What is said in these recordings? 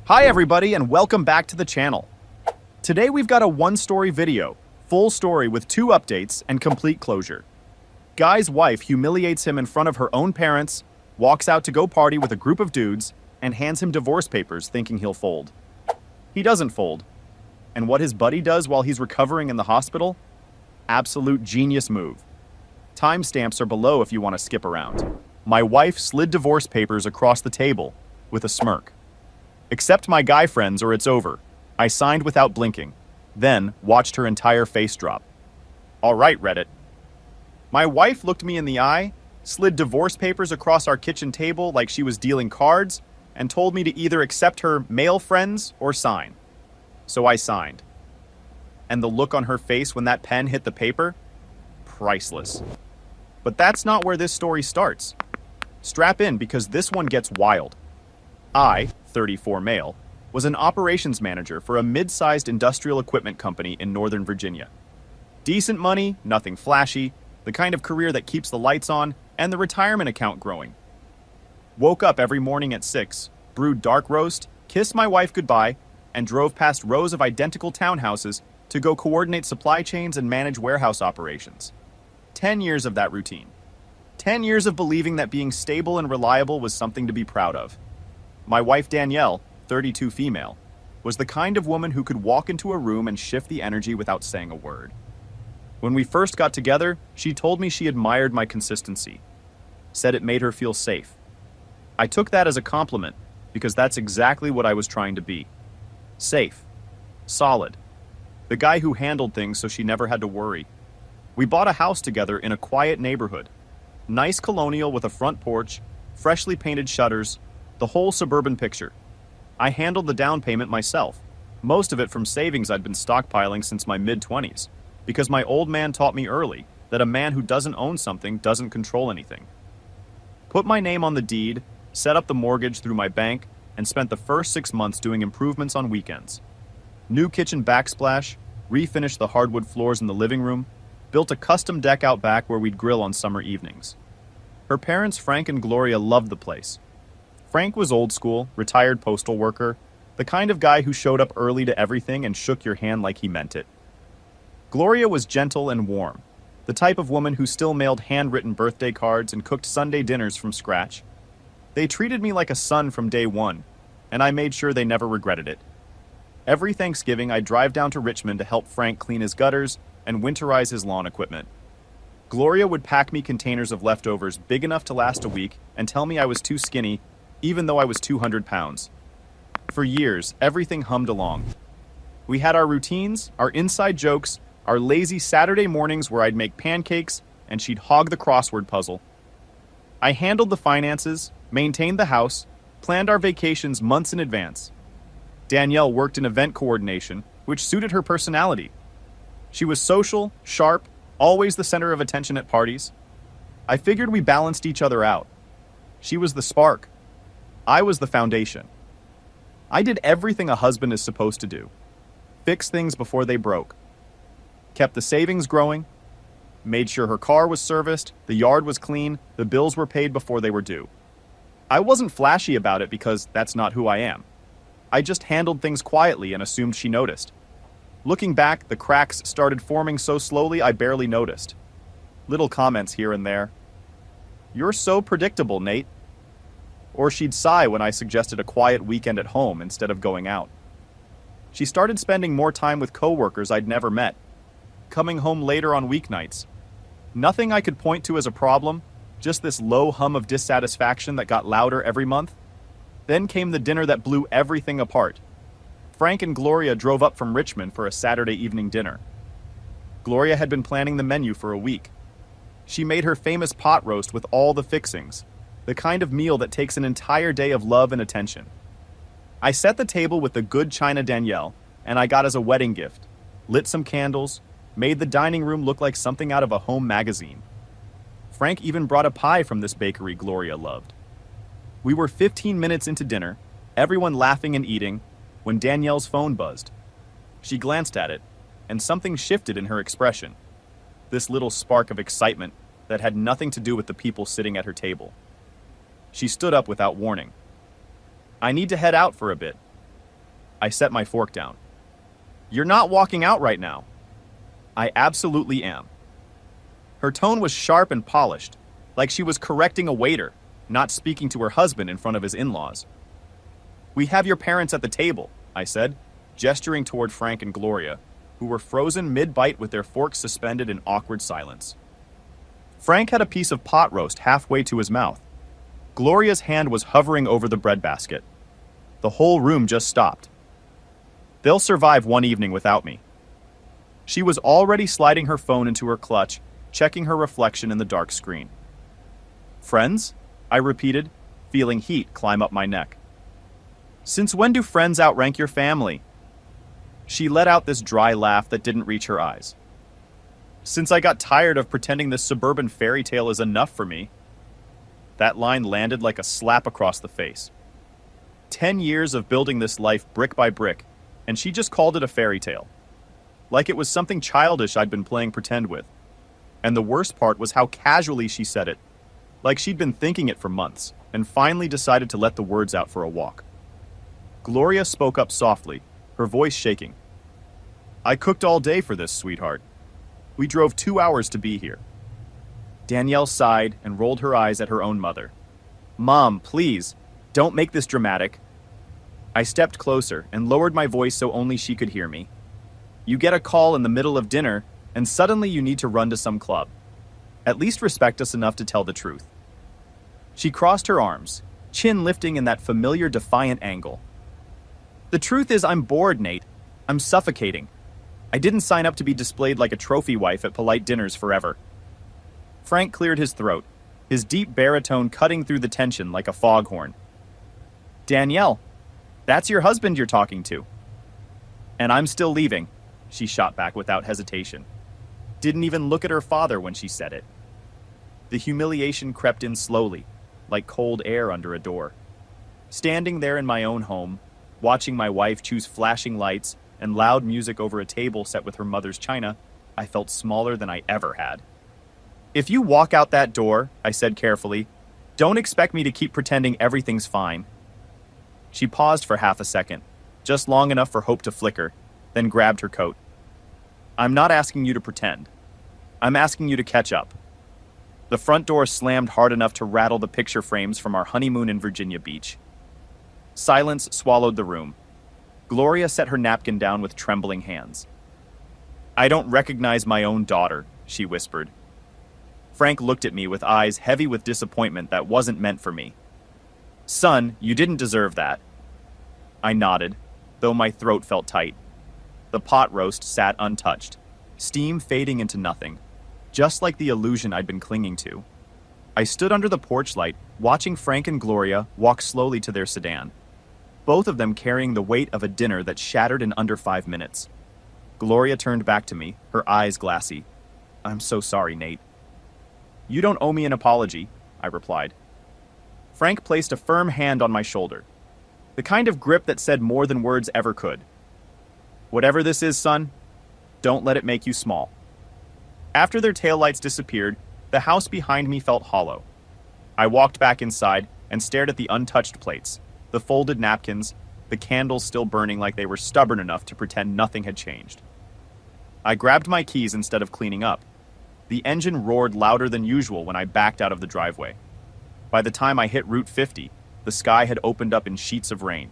Hi everybody and welcome back to the channel. Today we've got a one-story video, full story with 2 updates and complete closure. Guy's wife humiliates him in front of her own parents, walks out to go party with a group of dudes, and hands him divorce papers thinking he'll fold. He doesn't fold. And what his buddy does while he's recovering in the hospital? Absolute genius move. Timestamps are below if you want to skip around. My wife slid divorce papers across the table with a smirk. Accept my guy friends or it's over. I signed without blinking, then watched her entire face drop. All right, Reddit. My wife looked me in the eye, slid divorce papers across our kitchen table like she was dealing cards, and told me to either accept her male friends or sign. So I signed. And the look on her face when that pen hit the paper? Priceless. But that's not where this story starts. Strap in because this one gets wild. I, 34 male, was an operations manager for a mid-sized industrial equipment company in Northern Virginia. Decent money, nothing flashy, the kind of career that keeps the lights on and the retirement account growing. Woke up every morning at 6, brewed dark roast, kissed my wife goodbye, and drove past rows of identical townhouses to go coordinate supply chains and manage warehouse operations. 10 years of that routine. 10 years of believing that being stable and reliable was something to be proud of. My wife Danielle, 32 female, was the kind of woman who could walk into a room and shift the energy without saying a word. When we first got together, she told me she admired my consistency, said it made her feel safe. I took that as a compliment because that's exactly what I was trying to be. Safe. Solid. The guy who handled things so she never had to worry. We bought a house together in a quiet neighborhood. Nice colonial with a front porch, freshly painted shutters, the whole suburban picture. I handled the down payment myself, most of it from savings I'd been stockpiling since my mid-20s, because my old man taught me early that a man who doesn't own something doesn't control anything. Put my name on the deed, set up the mortgage through my bank, and spent the first 6 months doing improvements on weekends. New kitchen backsplash, refinished the hardwood floors in the living room, built a custom deck out back where we'd grill on summer evenings. Her parents, Frank and Gloria, loved the place. Frank was old school, retired postal worker, the kind of guy who showed up early to everything and shook your hand like he meant it. Gloria was gentle and warm, the type of woman who still mailed handwritten birthday cards and cooked Sunday dinners from scratch. They treated me like a son from day one, and I made sure they never regretted it. Every Thanksgiving, I'd drive down to Richmond to help Frank clean his gutters and winterize his lawn equipment. Gloria would pack me containers of leftovers big enough to last a week and tell me I was too skinny, even though I was 200 pounds. For years, everything hummed along. We had our routines, our inside jokes, our lazy Saturday mornings where I'd make pancakes and she'd hog the crossword puzzle. I handled the finances, maintained the house, planned our vacations months in advance. Danielle worked in event coordination, which suited her personality. She was social, sharp, always the center of attention at parties. I figured we balanced each other out. She was the spark. I was the foundation. I did everything a husband is supposed to do. Fix things before they broke. Kept the savings growing. Made sure her car was serviced, the yard was clean, the bills were paid before they were due. I wasn't flashy about it because that's not who I am. I just handled things quietly and assumed she noticed. Looking back, the cracks started forming so slowly I barely noticed. Little comments here and there. "You're so predictable, Nate." Or she'd sigh when I suggested a quiet weekend at home instead of going out. She started spending more time with coworkers I'd never met, coming home later on weeknights. Nothing I could point to as a problem, just this low hum of dissatisfaction that got louder every month. Then came the dinner that blew everything apart. Frank and Gloria drove up from Richmond for a Saturday evening dinner. Gloria had been planning the menu for a week. She made her famous pot roast with all the fixings, the kind of meal that takes an entire day of love and attention. I set the table with the good china Danielle, and I got as a wedding gift, lit some candles, made the dining room look like something out of a home magazine. Frank even brought a pie from this bakery Gloria loved. We were 15 minutes into dinner, everyone laughing and eating, when Danielle's phone buzzed. She glanced at it, and something shifted in her expression. This little spark of excitement that had nothing to do with the people sitting at her table. She stood up without warning. "I need to head out for a bit. I set my fork down. You're not walking out right now. I absolutely am. Her tone was sharp and polished, like she was correcting a waiter, not speaking to her husband in front of his in-laws. We have your parents at the table, I said, gesturing toward Frank and Gloria, who were frozen mid-bite with their forks suspended in awkward silence. Frank had a piece of pot roast halfway to his mouth. Gloria's hand was hovering over the breadbasket. The whole room just stopped. They'll survive one evening without me. She was already sliding her phone into her clutch, checking her reflection in the dark screen. Friends? I repeated, feeling heat climb up my neck. Since when do friends outrank your family? She let out this dry laugh that didn't reach her eyes. Since I got tired of pretending this suburban fairy tale is enough for me. That line landed like a slap across the face. 10 years of building this life brick by brick, and she just called it a fairy tale. Like it was something childish I'd been playing pretend with. And the worst part was how casually she said it, like she'd been thinking it for months, and finally decided to let the words out for a walk. Gloria spoke up softly, her voice shaking. I cooked all day for this, sweetheart. We drove 2 hours to be here. Danielle sighed and rolled her eyes at her own mother. Mom, please, don't make this dramatic. I stepped closer and lowered my voice so only she could hear me. You get a call in the middle of dinner, and suddenly you need to run to some club. At least respect us enough to tell the truth. She crossed her arms, chin lifting in that familiar defiant angle. The truth is I'm bored, Nate. I'm suffocating. I didn't sign up to be displayed like a trophy wife at polite dinners forever. Frank cleared his throat, his deep baritone cutting through the tension like a foghorn. Danielle, that's your husband you're talking to. And I'm still leaving, she shot back without hesitation. Didn't even look at her father when she said it. The humiliation crept in slowly, like cold air under a door. Standing there in my own home, watching my wife choose flashing lights and loud music over a table set with her mother's china, I felt smaller than I ever had. If you walk out that door, I said carefully, don't expect me to keep pretending everything's fine. She paused for half a second, just long enough for hope to flicker, then grabbed her coat. I'm not asking you to pretend. I'm asking you to catch up. The front door slammed hard enough to rattle the picture frames from our honeymoon in Virginia Beach. Silence swallowed the room. Gloria set her napkin down with trembling hands. I don't recognize my own daughter, she whispered. Frank looked at me with eyes heavy with disappointment that wasn't meant for me. Son, you didn't deserve that. I nodded, though my throat felt tight. The pot roast sat untouched, steam fading into nothing, just like the illusion I'd been clinging to. I stood under the porch light, watching Frank and Gloria walk slowly to their sedan, both of them carrying the weight of a dinner that shattered in under 5 minutes. Gloria turned back to me, her eyes glassy. I'm so sorry, Nate. You don't owe me an apology, I replied. Frank placed a firm hand on my shoulder, the kind of grip that said more than words ever could. Whatever this is, son, don't let it make you small. After their taillights disappeared, the house behind me felt hollow. I walked back inside and stared at the untouched plates, the folded napkins, the candles still burning like they were stubborn enough to pretend nothing had changed. I grabbed my keys instead of cleaning up. The engine roared louder than usual when I backed out of the driveway. By the time I hit Route 50, the sky had opened up in sheets of rain.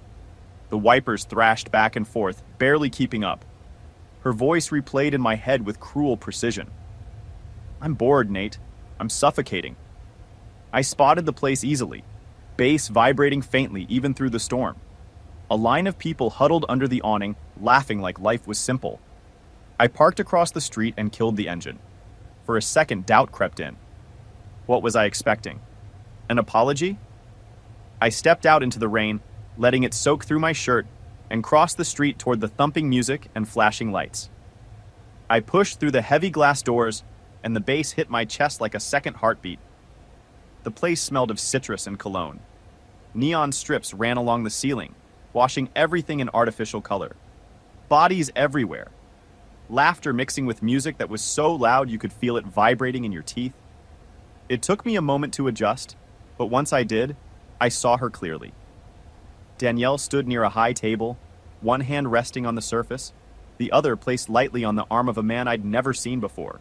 The wipers thrashed back and forth, barely keeping up. Her voice replayed in my head with cruel precision. I'm bored, Nate. I'm suffocating. I spotted the place easily, bass vibrating faintly even through the storm. A line of people huddled under the awning, laughing like life was simple. I parked across the street and killed the engine. For a second, doubt crept in. What was I expecting? An apology? I stepped out into the rain, letting it soak through my shirt, and crossed the street toward the thumping music and flashing lights. I pushed through the heavy glass doors, and the bass hit my chest like a second heartbeat. The place smelled of citrus and cologne. Neon strips ran along the ceiling, washing everything in artificial color. Bodies everywhere. Laughter mixing with music that was so loud you could feel it vibrating in your teeth. It took me a moment to adjust, but once I did, I saw her clearly. Danielle stood near a high table, one hand resting on the surface, the other placed lightly on the arm of a man I'd never seen before.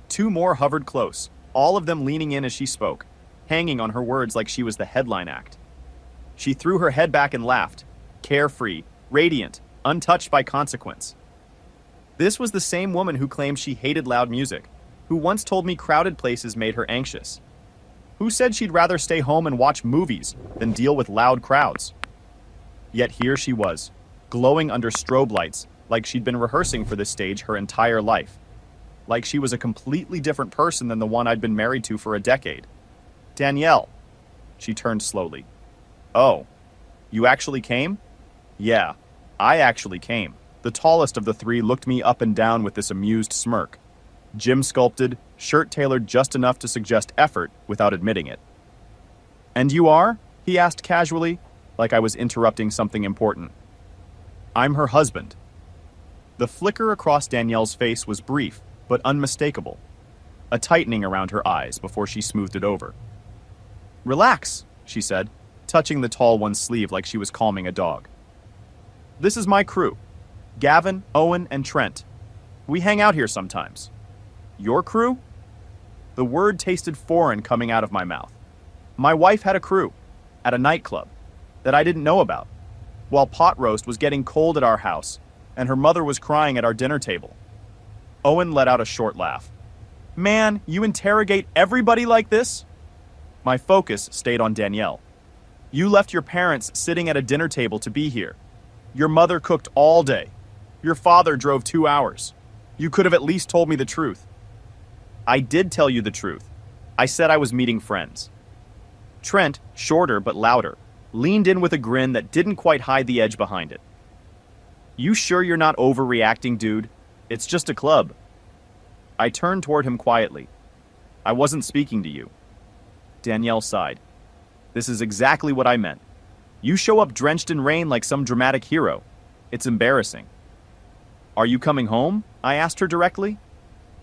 Two more hovered close, all of them leaning in as she spoke, hanging on her words like she was the headline act. She threw her head back and laughed, carefree, radiant, untouched by consequence. This was the same woman who claimed she hated loud music, who once told me crowded places made her anxious, who said she'd rather stay home and watch movies than deal with loud crowds. Yet here she was, glowing under strobe lights like she'd been rehearsing for this stage her entire life, like she was a completely different person than the one I'd been married to for a decade. Danielle. She turned slowly. Oh, you actually came? Yeah, I actually came. The tallest of the three looked me up and down with this amused smirk. Gym sculpted, shirt tailored just enough to suggest effort without admitting it. And you are? He asked casually, like I was interrupting something important. I'm her husband. The flicker across Danielle's face was brief, but unmistakable. A tightening around her eyes before she smoothed it over. Relax, she said, touching the tall one's sleeve like she was calming a dog. This is my crew. Gavin, Owen, and Trent. We hang out here sometimes. Your crew? The word tasted foreign coming out of my mouth. My wife had a crew, at a nightclub, that I didn't know about, while pot roast was getting cold at our house, and her mother was crying at our dinner table. Owen let out a short laugh. Man, you interrogate everybody like this? My focus stayed on Danielle. You left your parents sitting at a dinner table to be here. Your mother cooked all day. Your father drove 2 hours. You could have at least told me the truth. I did tell you the truth. I said I was meeting friends. Trent, shorter but louder, leaned in with a grin that didn't quite hide the edge behind it. You sure you're not overreacting, dude? It's just a club. I turned toward him quietly. I wasn't speaking to you. Danielle sighed. This is exactly what I meant. You show up drenched in rain like some dramatic hero. It's embarrassing. Are you coming home? I asked her directly.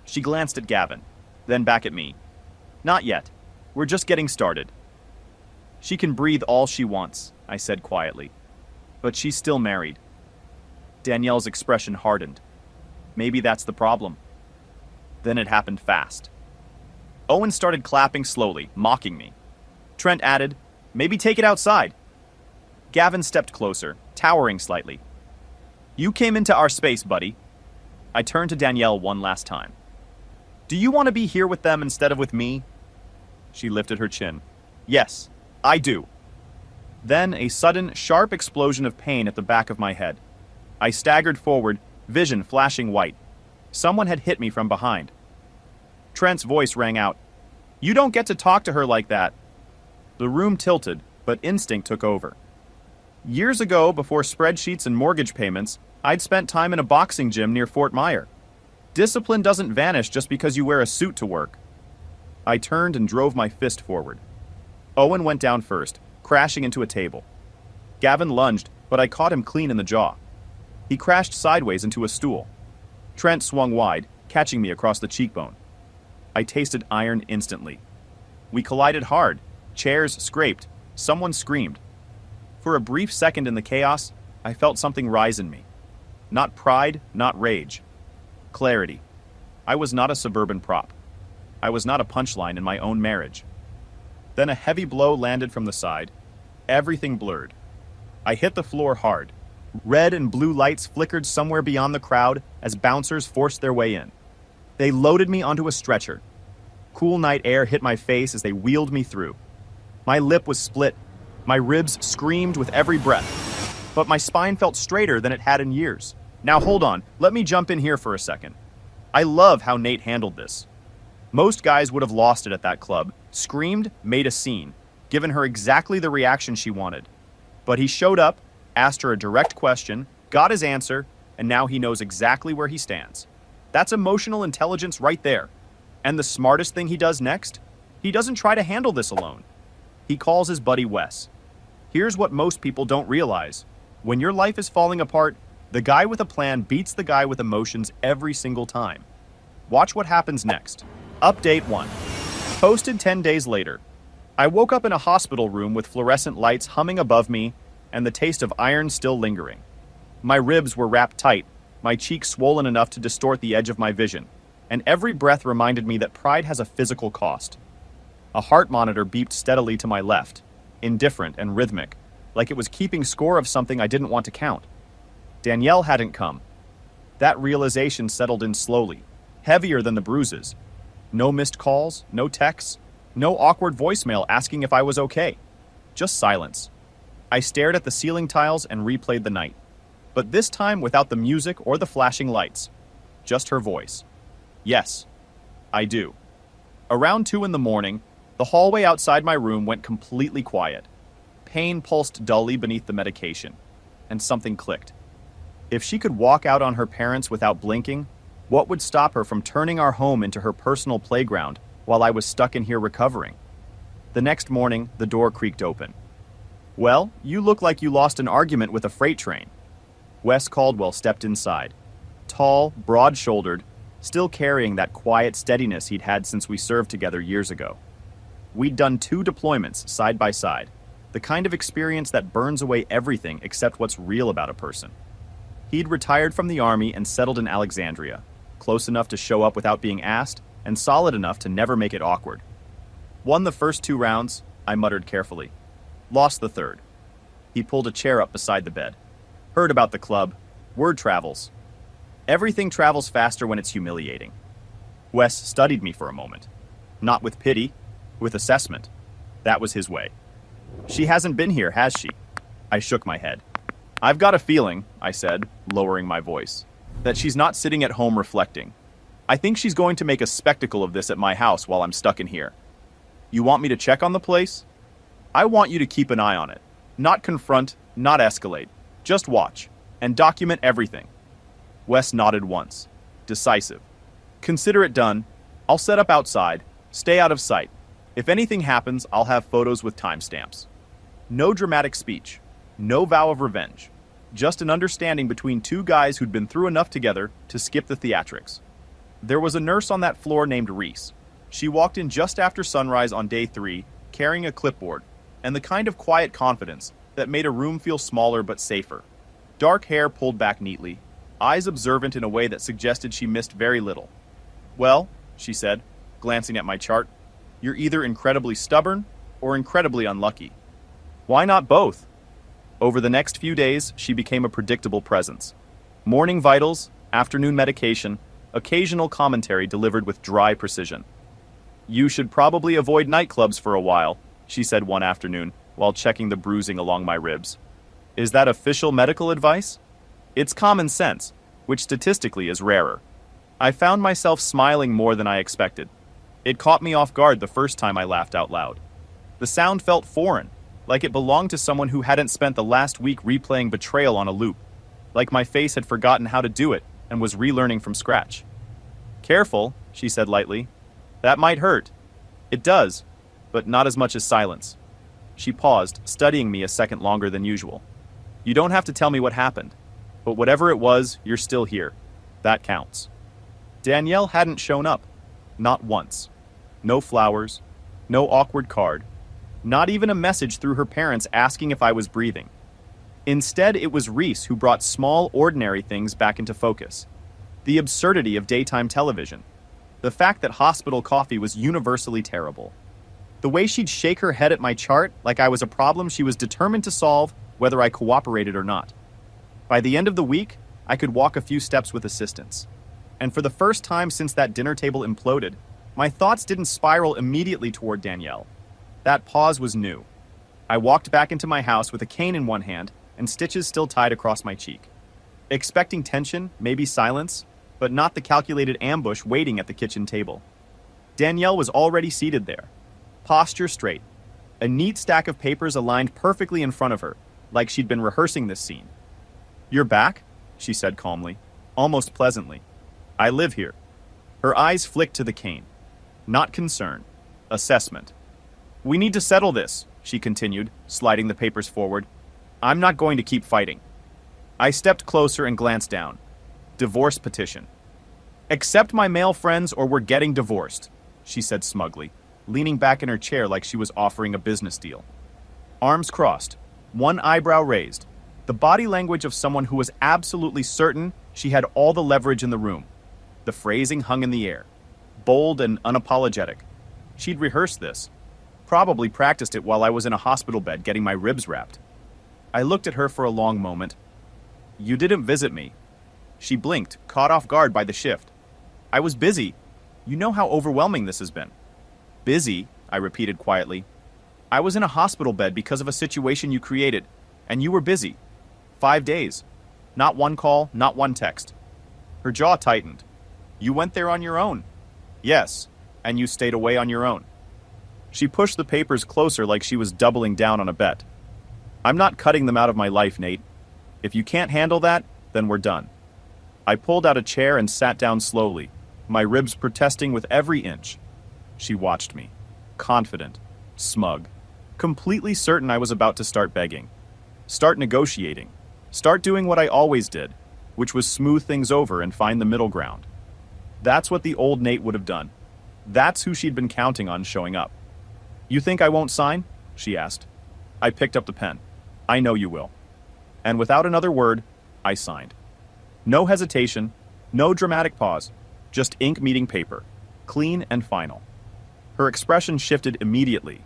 She glanced at Gavin, then back at me. Not yet. We're just getting started. She can breathe all she wants, I said quietly. But she's still married. Danielle's expression hardened. Maybe that's the problem. Then it happened fast. Owen started clapping slowly, mocking me. Trent added, maybe take it outside. Gavin stepped closer, towering slightly. You came into our space, buddy. I turned to Danielle one last time. Do you want to be here with them instead of with me? She lifted her chin. Yes, I do. Then a sudden, sharp explosion of pain at the back of my head. I staggered forward, vision flashing white. Someone had hit me from behind. Trent's voice rang out. You don't get to talk to her like that. The room tilted, but instinct took over. Years ago, before spreadsheets and mortgage payments, I'd spent time in a boxing gym near Fort Myer. Discipline doesn't vanish just because you wear a suit to work. I turned and drove my fist forward. Owen went down first, crashing into a table. Gavin lunged, but I caught him clean in the jaw. He crashed sideways into a stool. Trent swung wide, catching me across the cheekbone. I tasted iron instantly. We collided hard. Chairs scraped. Someone screamed. For a brief second in the chaos, I felt something rise in me. Not pride, not rage. Clarity. I was not a suburban prop. I was not a punchline in my own marriage. Then a heavy blow landed from the side. Everything blurred. I hit the floor hard. Red and blue lights flickered somewhere beyond the crowd as bouncers forced their way in. They loaded me onto a stretcher. Cool night air hit my face as they wheeled me through. My lip was split. My ribs screamed with every breath. But my spine felt straighter than it had in years. Now hold on, let me jump in here for a second. I love how Nate handled this. Most guys would have lost it at that club, screamed, made a scene, given her exactly the reaction she wanted. But he showed up, asked her a direct question, got his answer, and now he knows exactly where he stands. That's emotional intelligence right there. And the smartest thing he does next? He doesn't try to handle this alone. He calls his buddy Wes. Here's what most people don't realize. When your life is falling apart, the guy with a plan beats the guy with emotions every single time. Watch what happens next. Update 1. Posted 10 days later. I woke up in a hospital room with fluorescent lights humming above me and the taste of iron still lingering. My ribs were wrapped tight, my cheeks swollen enough to distort the edge of my vision, and every breath reminded me that pride has a physical cost. A heart monitor beeped steadily to my left, indifferent and rhythmic, like it was keeping score of something I didn't want to count. Danielle hadn't come. That realization settled in slowly, heavier than the bruises. No missed calls, no texts, no awkward voicemail asking if I was okay. Just silence. I stared at the ceiling tiles and replayed the night. But this time without the music or the flashing lights. Just her voice. Yes, I do. Around 2 in the morning, the hallway outside my room went completely quiet. Pain pulsed dully beneath the medication, and something clicked. If she could walk out on her parents without blinking, what would stop her from turning our home into her personal playground while I was stuck in here recovering? The next morning, the door creaked open. "Well, you look like you lost an argument with a freight train." Wes Caldwell stepped inside. Tall, broad-shouldered, still carrying that quiet steadiness he'd had since we served together years ago. We'd done 2 deployments side by side, the kind of experience that burns away everything except what's real about a person. He'd retired from the Army and settled in Alexandria, close enough to show up without being asked, and solid enough to never make it awkward. Won the first 2 rounds, I muttered carefully. Lost the third. He pulled a chair up beside the bed. Heard about the club. Word travels. Everything travels faster when it's humiliating. Wes studied me for a moment. Not with pity, with assessment. That was his way. "She hasn't been here, has she?" I shook my head. "I've got a feeling," I said, lowering my voice, "that she's not sitting at home reflecting. I think she's going to make a spectacle of this at my house while I'm stuck in here. You want me to check on the place? I want you to keep an eye on it. Not confront, not escalate. Just watch, and document everything." Wes nodded once. Decisive. "Consider it done. I'll set up outside. Stay out of sight. If anything happens, I'll have photos with timestamps." No dramatic speech. No vow of revenge. Just an understanding between 2 guys who'd been through enough together to skip the theatrics. There was a nurse on that floor named Reese. She walked in just after sunrise on day 3, carrying a clipboard, and the kind of quiet confidence that made a room feel smaller but safer. Dark hair pulled back neatly, eyes observant in a way that suggested she missed very little. "Well," she said, glancing at my chart, "you're either incredibly stubborn or incredibly unlucky. Why not both?" Over the next few days, she became a predictable presence. Morning vitals, afternoon medication, occasional commentary delivered with dry precision. "You should probably avoid nightclubs for a while," she said one afternoon, while checking the bruising along my ribs. "Is that official medical advice?" It's common sense, which statistically is rarer. I found myself smiling more than I expected. It caught me off guard the first time I laughed out loud. The sound felt foreign, like it belonged to someone who hadn't spent the last week replaying betrayal on a loop, like my face had forgotten how to do it and was relearning from scratch. "Careful," she said lightly. "That might hurt." "It does, but not as much as silence." She paused, studying me a second longer than usual. "You don't have to tell me what happened, but whatever it was, you're still here. That counts." Danielle hadn't shown up. Not once. No flowers, no awkward card, not even a message through her parents asking if I was breathing. Instead, it was Reese who brought small, ordinary things back into focus. The absurdity of daytime television. The fact that hospital coffee was universally terrible. The way she'd shake her head at my chart like I was a problem she was determined to solve whether I cooperated or not. By the end of the week, I could walk a few steps with assistance. And for the first time since that dinner table imploded, my thoughts didn't spiral immediately toward Danielle. That pause was new. I walked back into my house with a cane in one hand and stitches still tied across my cheek. Expecting tension, maybe silence, but not the calculated ambush waiting at the kitchen table. Danielle was already seated there. Posture straight. A neat stack of papers aligned perfectly in front of her, like she'd been rehearsing this scene. "You're back?" she said calmly, almost pleasantly. "I live here." Her eyes flicked to the cane. Not concern. Assessment. "We need to settle this," she continued, sliding the papers forward. "I'm not going to keep fighting." I stepped closer and glanced down. Divorce petition. "Accept my male friends or we're getting divorced," she said smugly, leaning back in her chair like she was offering a business deal. Arms crossed, one eyebrow raised. The body language of someone who was absolutely certain she had all the leverage in the room. The phrasing hung in the air, bold and unapologetic. She'd rehearsed this, probably practiced it while I was in a hospital bed getting my ribs wrapped. I looked at her for a long moment. "You didn't visit me." She blinked, caught off guard by the shift. "I was busy. You know how overwhelming this has been." "Busy?" I repeated quietly. "I was in a hospital bed because of a situation you created, and you were busy. 5 days. Not one call, not one text." Her jaw tightened. "You went there on your own." "Yes, and you stayed away on your own." She pushed the papers closer like she was doubling down on a bet. "I'm not cutting them out of my life, Nate. If you can't handle that, then we're done." I pulled out a chair and sat down slowly, my ribs protesting with every inch. She watched me, confident, smug, completely certain I was about to start begging, start negotiating, start doing what I always did, which was smooth things over and find the middle ground. That's what the old Nate would have done. That's who she'd been counting on showing up. "You think I won't sign?" she asked. I picked up the pen. "I know you will." And without another word, I signed. No hesitation, no dramatic pause, just ink meeting paper, clean and final. Her expression shifted immediately.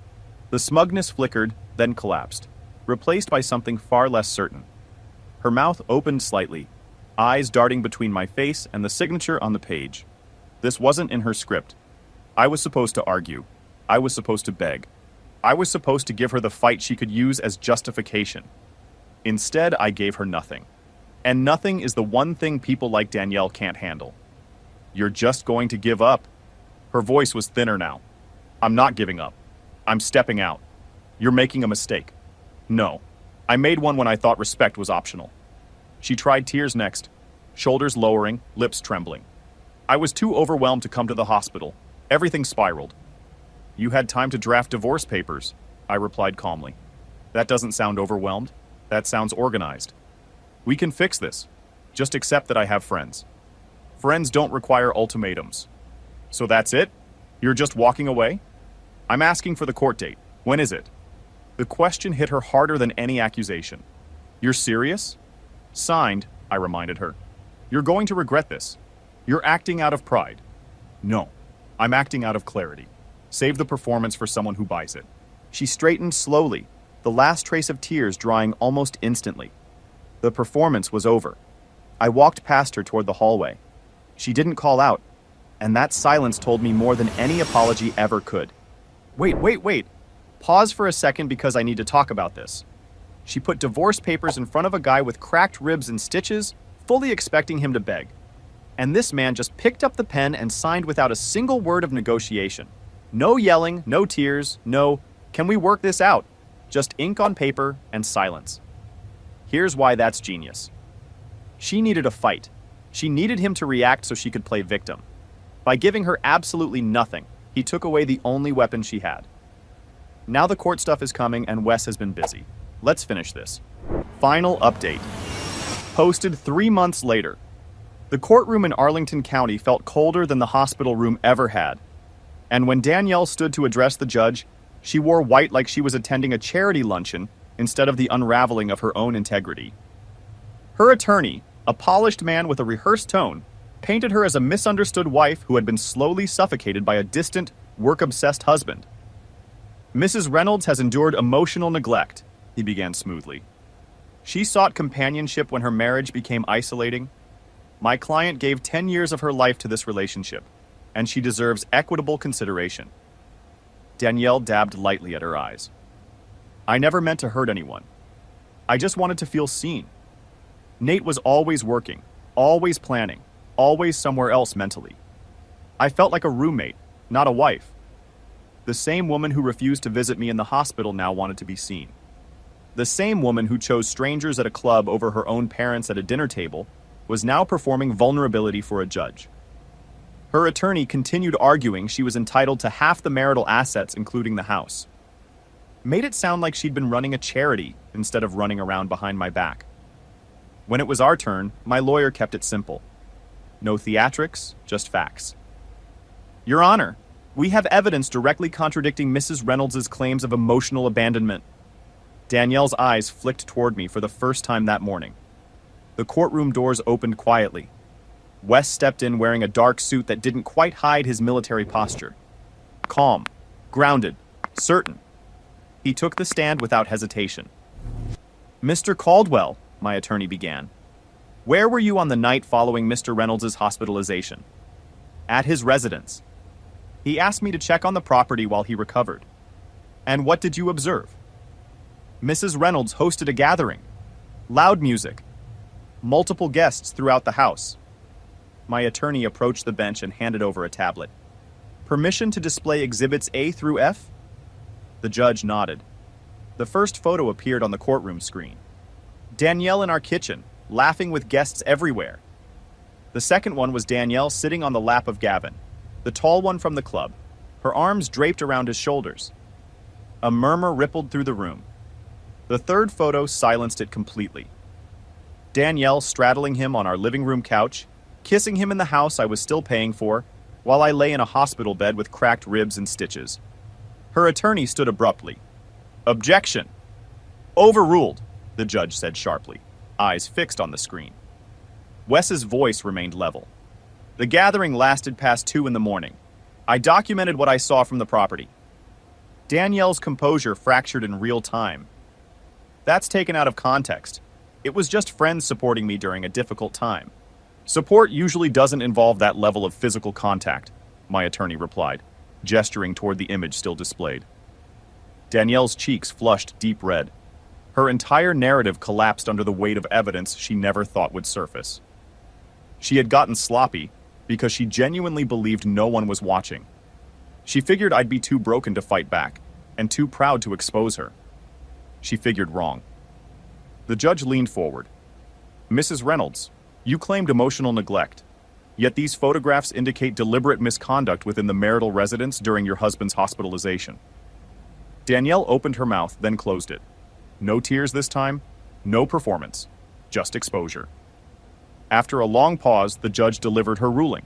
The smugness flickered, then collapsed, replaced by something far less certain. Her mouth opened slightly, eyes darting between my face and the signature on the page. This wasn't in her script. I was supposed to argue. I was supposed to beg. I was supposed to give her the fight she could use as justification. Instead, I gave her nothing. And nothing is the one thing people like Danielle can't handle. "You're just going to give up?" Her voice was thinner now. "I'm not giving up. I'm stepping out. You're making a mistake." "No. I made one when I thought respect was optional." She tried tears next, shoulders lowering, lips trembling. "I was too overwhelmed to come to the hospital. Everything spiraled." "You had time to draft divorce papers," I replied calmly. "That doesn't sound overwhelmed. That sounds organized. We can fix this. Just accept that I have friends. Friends don't require ultimatums." "So that's it? You're just walking away?" "I'm asking for the court date. When is it?" The question hit her harder than any accusation. "You're serious?" "Signed," I reminded her. "You're going to regret this. You're acting out of pride." "No, I'm acting out of clarity. Save the performance for someone who buys it." She straightened slowly, the last trace of tears drying almost instantly. The performance was over. I walked past her toward the hallway. She didn't call out, and that silence told me more than any apology ever could. Wait. Pause for a second because I need to talk about this." She put divorce papers in front of a guy with cracked ribs and stitches, fully expecting him to beg. And this man just picked up the pen and signed without a single word of negotiation. No yelling, no tears, no, "Can we work this out?" Just ink on paper and silence. Here's why that's genius. She needed a fight. She needed him to react so she could play victim. By giving her absolutely nothing, he took away the only weapon she had. Now the court stuff is coming and Wes has been busy. Let's finish this. Final update. Posted 3 months later. The courtroom in Arlington County felt colder than the hospital room ever had. And when Danielle stood to address the judge, she wore white like she was attending a charity luncheon instead of the unraveling of her own integrity. Her attorney, a polished man with a rehearsed tone, painted her as a misunderstood wife who had been slowly suffocated by a distant, work-obsessed husband. "Mrs. Reynolds has endured emotional neglect," he began smoothly. "She sought companionship when her marriage became isolating. My client gave 10 years of her life to this relationship, and she deserves equitable consideration." Danielle dabbed lightly at her eyes. "I never meant to hurt anyone. I just wanted to feel seen." Nate was always working, always planning, always somewhere else mentally. I felt like a roommate, not a wife. The same woman who refused to visit me in the hospital now wanted to be seen. The same woman who chose strangers at a club over her own parents at a dinner table was now performing vulnerability for a judge. Her attorney continued arguing she was entitled to half the marital assets, including the house. Made it sound like she'd been running a charity instead of running around behind my back. When it was our turn, my lawyer kept it simple. No theatrics, just facts. "Your Honor, we have evidence directly contradicting Mrs. Reynolds' claims of emotional abandonment." Danielle's eyes flicked toward me for the first time that morning. The courtroom doors opened quietly. Wes stepped in wearing a dark suit that didn't quite hide his military posture. Calm, grounded, certain. He took the stand without hesitation. "Mr. Caldwell," my attorney began, "where were you on the night following Mr. Reynolds' hospitalization?" "At his residence. He asked me to check on the property while he recovered." "And what did you observe?" "Mrs. Reynolds hosted a gathering. Loud music. Multiple guests throughout the house." My attorney approached the bench and handed over a tablet. "Permission to display exhibits A through F?" The judge nodded. The first photo appeared on the courtroom screen. Danielle in our kitchen, laughing with guests everywhere. The second one was Danielle sitting on the lap of Gavin, the tall one from the club, her arms draped around his shoulders. A murmur rippled through the room. The third photo silenced it completely. Danielle straddling him on our living room couch, kissing him in the house I was still paying for, while I lay in a hospital bed with cracked ribs and stitches. Her attorney stood abruptly. "Objection!" "Overruled," the judge said sharply, eyes fixed on the screen. Wes's voice remained level. "The gathering lasted past 2 in the morning. I documented what I saw from the property." Danielle's composure fractured in real time. "That's taken out of context. It was just friends supporting me during a difficult time." "Support usually doesn't involve that level of physical contact," my attorney replied, gesturing toward the image still displayed. Danielle's cheeks flushed deep red. Her entire narrative collapsed under the weight of evidence she never thought would surface. She had gotten sloppy because she genuinely believed no one was watching. She figured I'd be too broken to fight back, and too proud to expose her. She figured wrong. The judge leaned forward. "Mrs. Reynolds, you claimed emotional neglect, yet these photographs indicate deliberate misconduct within the marital residence during your husband's hospitalization." Danielle opened her mouth, then closed it. No tears this time, no performance, just exposure. After a long pause, the judge delivered her ruling.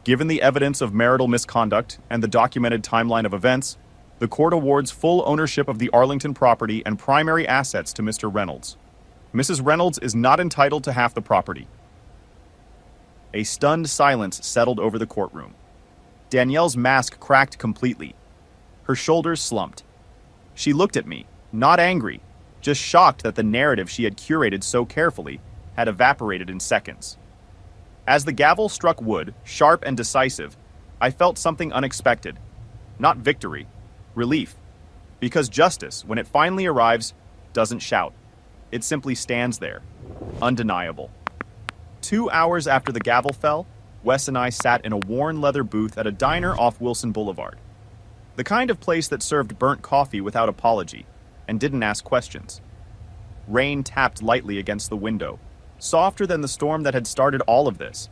Given the evidence of marital misconduct and the documented timeline of events, the court awards full ownership of the Arlington property and primary assets to Mr. Reynolds. Mrs. Reynolds is not entitled to half the property. A stunned silence settled over the courtroom. Danielle's mask cracked completely. Her shoulders slumped. She looked at me, not angry, just shocked that the narrative she had curated so carefully had evaporated in seconds. As the gavel struck wood, sharp and decisive, I felt something unexpected. Not victory, relief. Because justice, when it finally arrives, doesn't shout. It simply stands there, undeniable. 2 hours after the gavel fell, Wes and I sat in a worn leather booth at a diner off Wilson Boulevard. The kind of place that served burnt coffee without apology and didn't ask questions. Rain tapped lightly against the window, softer than the storm that had started all of this.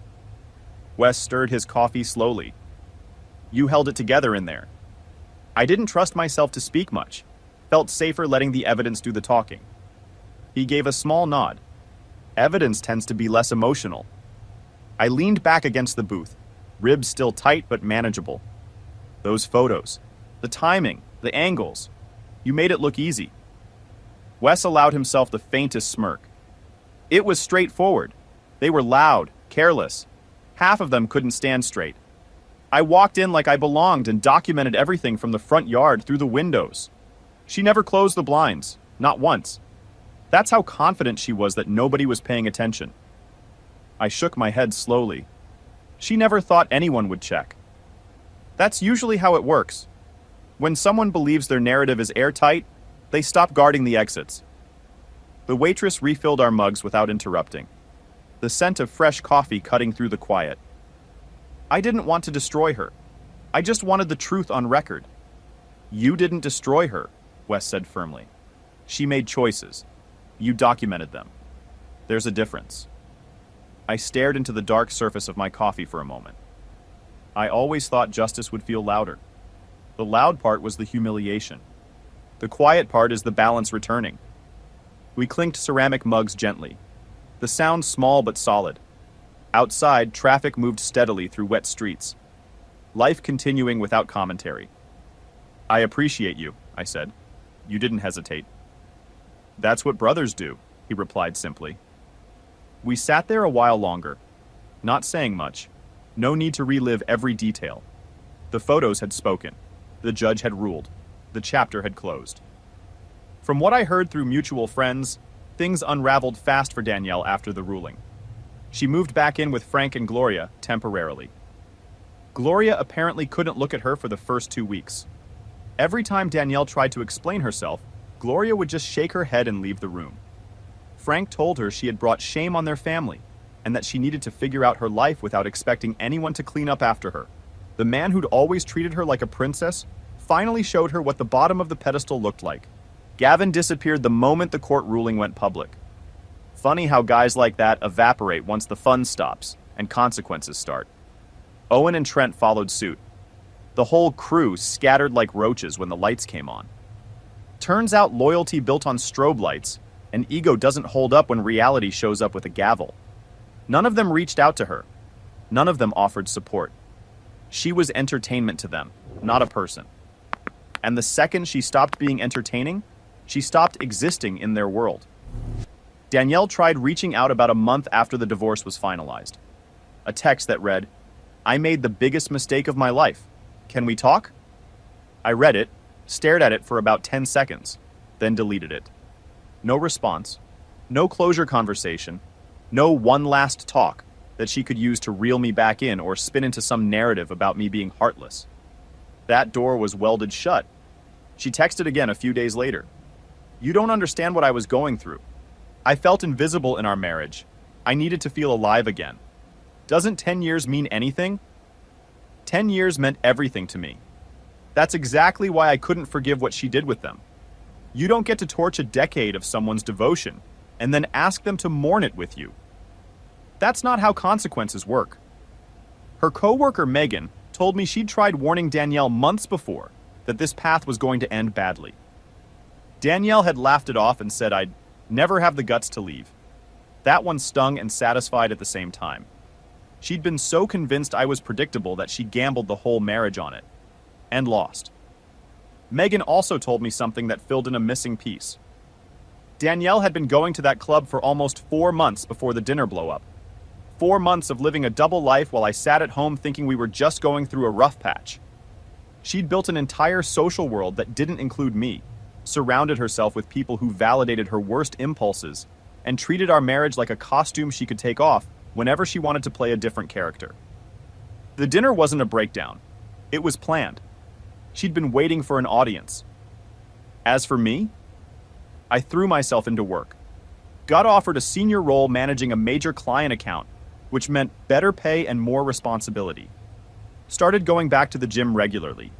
Wes stirred his coffee slowly. "You held it together in there." I didn't trust myself to speak much, felt safer letting the evidence do the talking. He gave a small nod. Evidence tends to be less emotional. I leaned back against the booth, ribs still tight but manageable. Those photos, the timing, the angles, you made it look easy. Wes allowed himself the faintest smirk. It was straightforward. They were loud, careless. Half of them couldn't stand straight. I walked in like I belonged and documented everything from the front yard through the windows. She never closed the blinds, not once. That's how confident she was that nobody was paying attention. I shook my head slowly. She never thought anyone would check. That's usually how it works. When someone believes their narrative is airtight, they stop guarding the exits. The waitress refilled our mugs without interrupting, the scent of fresh coffee cutting through the quiet. I didn't want to destroy her. I just wanted the truth on record. "You didn't destroy her," Wes said firmly. "She made choices. You documented them. There's a difference." I stared into the dark surface of my coffee for a moment. I always thought justice would feel louder. The loud part was the humiliation. The quiet part is the balance returning. We clinked ceramic mugs gently. The sound small but solid. Outside, traffic moved steadily through wet streets. Life continuing without commentary. "I appreciate you," I said. You didn't hesitate. That's what brothers do, he replied simply. We sat there a while longer, not saying much. No need to relive every detail. The photos had spoken. The judge had ruled. The chapter had closed. From what I heard through mutual friends, things unraveled fast for Danielle after the ruling. She moved back in with Frank and Gloria temporarily. Gloria apparently couldn't look at her for the first 2 weeks. Every time Danielle tried to explain herself, Gloria would just shake her head and leave the room. Frank told her she had brought shame on their family and that she needed to figure out her life without expecting anyone to clean up after her. The man who'd always treated her like a princess finally showed her what the bottom of the pedestal looked like. Gavin disappeared the moment the court ruling went public. Funny how guys like that evaporate once the fun stops and consequences start. Owen and Trent followed suit. The whole crew scattered like roaches when the lights came on. Turns out loyalty built on strobe lights and ego doesn't hold up when reality shows up with a gavel. None of them reached out to her. None of them offered support. She was entertainment to them, not a person. And the second she stopped being entertaining, she stopped existing in their world. Danielle tried reaching out about a month after the divorce was finalized. A text that read, "I made the biggest mistake of my life. Can we talk?" I read it, stared at it for about 10 seconds, then deleted it. No response, no closure conversation, no one last talk that she could use to reel me back in or spin into some narrative about me being heartless. That door was welded shut. She texted again a few days later. "You don't understand what I was going through. I felt invisible in our marriage. I needed to feel alive again. Doesn't 10 years mean anything?" 10 years meant everything to me. That's exactly why I couldn't forgive what she did with them. You don't get to torch a decade of someone's devotion and then ask them to mourn it with you. That's not how consequences work. Her coworker Megan told me she'd tried warning Danielle months before that this path was going to end badly. Danielle had laughed it off and said I'd never have the guts to leave. That one stung and satisfied at the same time. She'd been so convinced I was predictable that she gambled the whole marriage on it. And lost. Megan also told me something that filled in a missing piece. Danielle had been going to that club for almost 4 months before the dinner blow up. 4 months of living a double life while I sat at home thinking we were just going through a rough patch. She'd built an entire social world that didn't include me, surrounded herself with people who validated her worst impulses, and treated our marriage like a costume she could take off whenever she wanted to play a different character. The dinner wasn't a breakdown. It was planned. She'd been waiting for an audience. As for me, I threw myself into work. Got offered a senior role managing a major client account, which meant better pay and more responsibility. Started going back to the gym regularly.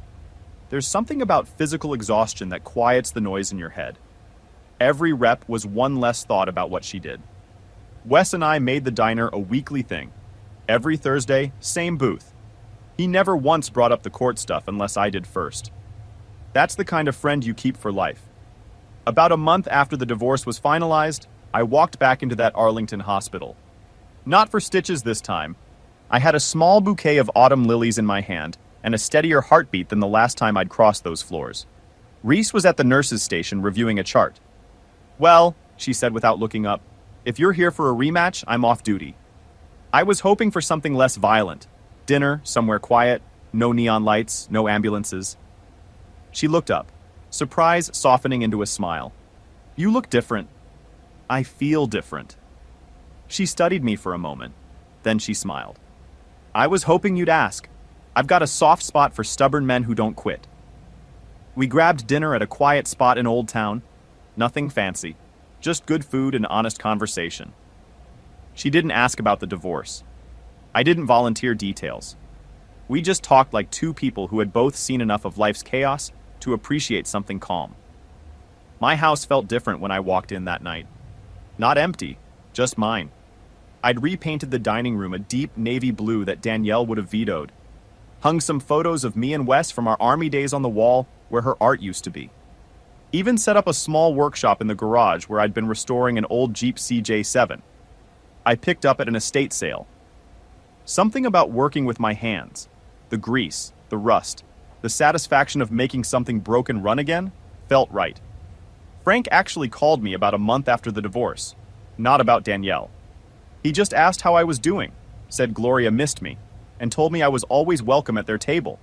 There's something about physical exhaustion that quiets the noise in your head. Every rep was one less thought about what she did. Wes and I made the diner a weekly thing. Every Thursday, same booth. He never once brought up the court stuff unless I did first. That's the kind of friend you keep for life. About a month after the divorce was finalized, I walked back into that Arlington hospital. Not for stitches this time. I had a small bouquet of autumn lilies in my hand and a steadier heartbeat than the last time I'd crossed those floors. Reese was at the nurse's station reviewing a chart. "Well," she said without looking up, "if you're here for a rematch, I'm off duty." I was hoping for something less violent. Dinner, somewhere quiet, no neon lights, no ambulances. She looked up, surprise softening into a smile. "You look different." "I feel different." She studied me for a moment. Then she smiled. "I was hoping you'd ask. I've got a soft spot for stubborn men who don't quit." We grabbed dinner at a quiet spot in Old Town. Nothing fancy, just good food and honest conversation. She didn't ask about the divorce. I didn't volunteer details. We just talked like two people who had both seen enough of life's chaos to appreciate something calm. My house felt different when I walked in that night. Not empty, just mine. I'd repainted the dining room a deep navy blue that Danielle would have vetoed. Hung some photos of me and Wes from our army days on the wall where her art used to be. Even set up a small workshop in the garage where I'd been restoring an old Jeep CJ7. I picked up at an estate sale. Something about working with my hands, the grease, the rust, the satisfaction of making something broken run again, felt right. Frank actually called me about a month after the divorce, not about Danielle. He just asked how I was doing, said Gloria missed me, and told me I was always welcome at their table.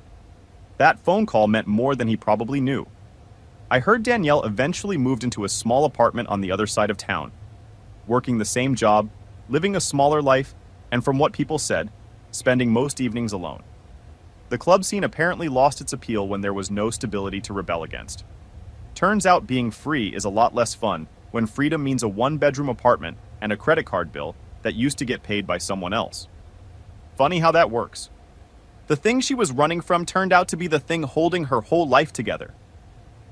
That phone call meant more than he probably knew. I heard Danielle eventually moved into a small apartment on the other side of town, working the same job, living a smaller life, and from what people said, spending most evenings alone. The club scene apparently lost its appeal when there was no stability to rebel against. Turns out being free is a lot less fun when freedom means a one-bedroom apartment and a credit card bill that used to get paid by someone else. Funny how that works. The thing she was running from turned out to be the thing holding her whole life together.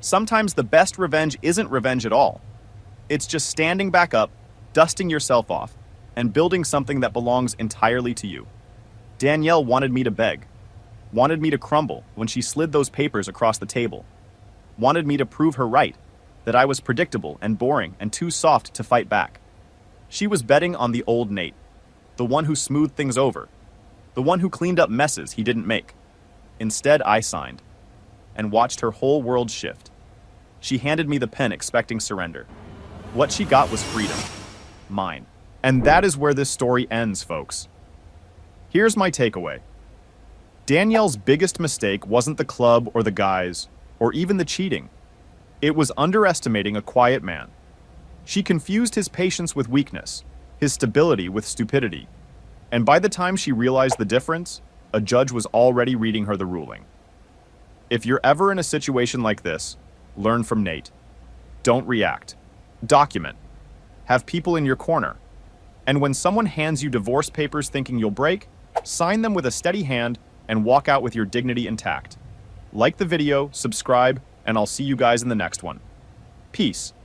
Sometimes the best revenge isn't revenge at all. It's just standing back up, dusting yourself off, and building something that belongs entirely to you. Danielle wanted me to beg, wanted me to crumble when she slid those papers across the table, wanted me to prove her right, that I was predictable and boring and too soft to fight back. She was betting on the old Nate, the one who smoothed things over, the one who cleaned up messes he didn't make. Instead, I signed, and watched her whole world shift. She handed me the pen expecting surrender. What she got was freedom. Mine. And that is where this story ends, folks. Here's my takeaway. Danielle's biggest mistake wasn't the club or the guys, or even the cheating. It was underestimating a quiet man. She confused his patience with weakness, his stability with stupidity. And by the time she realized the difference, a judge was already reading her the ruling. If you're ever in a situation like this, learn from Nate. Don't react. Document. Have people in your corner. And when someone hands you divorce papers thinking you'll break, sign them with a steady hand and walk out with your dignity intact. Like the video, subscribe, and I'll see you guys in the next one. Peace.